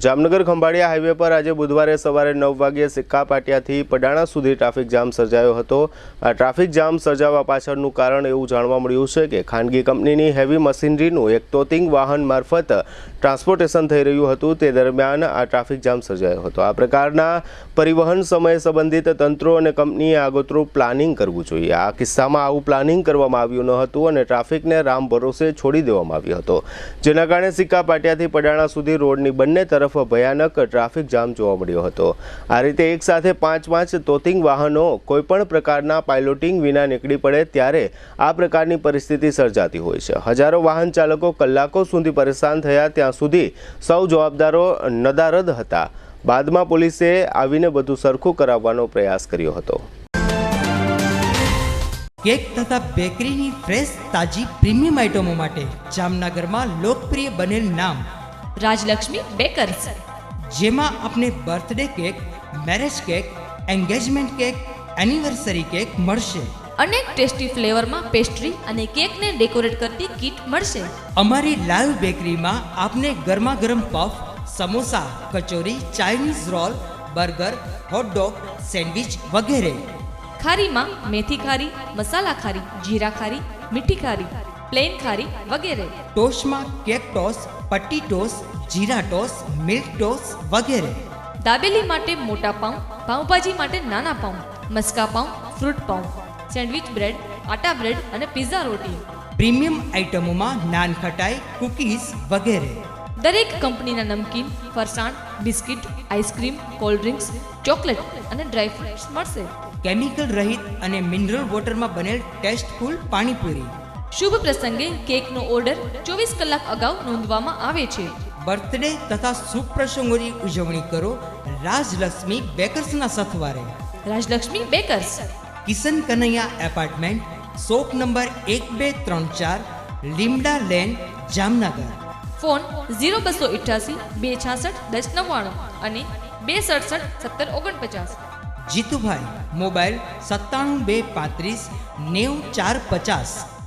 Jamnagar Khambhalia highway પર આજે બુધવારે સવારે 9 વાગ્યે સિક્કા પાટિયાથી પડાણા સુધી ટ્રાફિક જામ સર્જાયો હતો। આ ટ્રાફિક જામ સર્જાવા પાછળનું કારણ એવું જાણવા મળ્યું છે કે ખાનગી કંપનીની હેવી મશીનરીનું એક તોતિંગ વાહન મારફત ટ્રાન્સપોર્ટેશન થઈ રહ્યું હતું। તે દરમિયાન આ ટ્રાફિક જામ સર્જાયો હતો। આ પ્રકારના પરિવહન સમયે સંબંધિત તંત્રો અને કંપનીએ આગોતરું પ્લાનિંગ કરવું જોઈએ। આ કિસ્સામાં આવું પ્લાનિંગ કરવામાં આવ્યું ન હતું અને ટ્રાફિકને રામ ભરોસે છોડી દેવામાં આવ્યો હતો, જેના કારણે સિક્કા પાટિયાથી પડાણા સુધી રોડની બંને તરફ ભયાનક ટ્રાફિક જામ જોવા મળ્યો હતો। આ રીતે એક સાથે 5 તોતિંગ વાહનો કોઈપણ પ્રકારના પાયલોટિંગ વિના નીકળી પડે ત્યારે આ પ્રકારની પરિસ્થિતિ સર્જાતી હોય છે। હજારો વાહન ચાલકો કલાકો સુધી પરેશાન થયા, ત્યાં સુધી સૌ જવાબદારો નદારદ હતા। બાદમાં પોલીસે આવીને બધું સરખું કરાવવાનો પ્રયાસ કર્યો હતો। કેક તથા બેકરીની ફ્રેશ તાજી પ્રીમિયમ આઇટમો માટે જામનગરમાં લોકપ્રિય બનેલ નામ રાજલક્ષ્મી બેકર્સ, જેમાં આપને birthday cake, marriage cake, engagement cake, anniversary cake મળશે। અનેક ટેસ્ટી ફ્લેવરમાં પેસ્ટ્રી અને કેકને ડેકોરેટ કરતી કીટ મળશે। અમારી લાઈવ બેકરીમાં આપને ગરમા ગરમ puff, samosa, kachori, Chinese roll, burger, hot dog, sandwich વગેરે। ખારીમાં મેથી ખારી, મસાલા ખારી, જીરા ખારી, મીઠી ખારી, પ્લેન ખારી વગેરે। ટોસ્ટમાં કેક ટોસ, પટ્ટી ટોસ, જીરા ટોસ, મિલ્ક ટોસ વગેરે। દાબેલી માટે મોટા પાઉં, પાઉંભાજી માટે નાના પાઉં, મસ્કા પાઉં, ફ્રૂટ પાઉં, સેન્ડવિચ બ્રેડ, આટા બ્રેડ અને પિઝા રોટી। પ્રીમિયમ આઇટમોમાં નાન ખટાઈ, કૂકીઝ વગેરે। દરેક કંપનીના નમકીન, ફરસાણ, biscuit, ice cream, cold drinks, chocolate અને ડ્રાયફ્રૂટ્સ મળશે। કેમિકલ રહિત અને મિનરલ વોટરમાં બનેલ ટેસ્ટફુલ પાણીપુરી। શુભ પ્રસંગે કેકનો ઓર્ડર 24 કલાક અગાઉ નોંધવામાં આવે છે। બર્થડે તથા શુભ પ્રસંગોની ઉજવણી કરો રાજલક્ષ્મી બેકર્સના સથવારે। Rajlakshmi bakers, Kishan Kanaiya apartment, shop number 1234, Limda lane, Jamnagar. Phone 0288 266 1099 અને 267 1749। જીતુભાઈ, મોબાઈલ 97 235 90 450।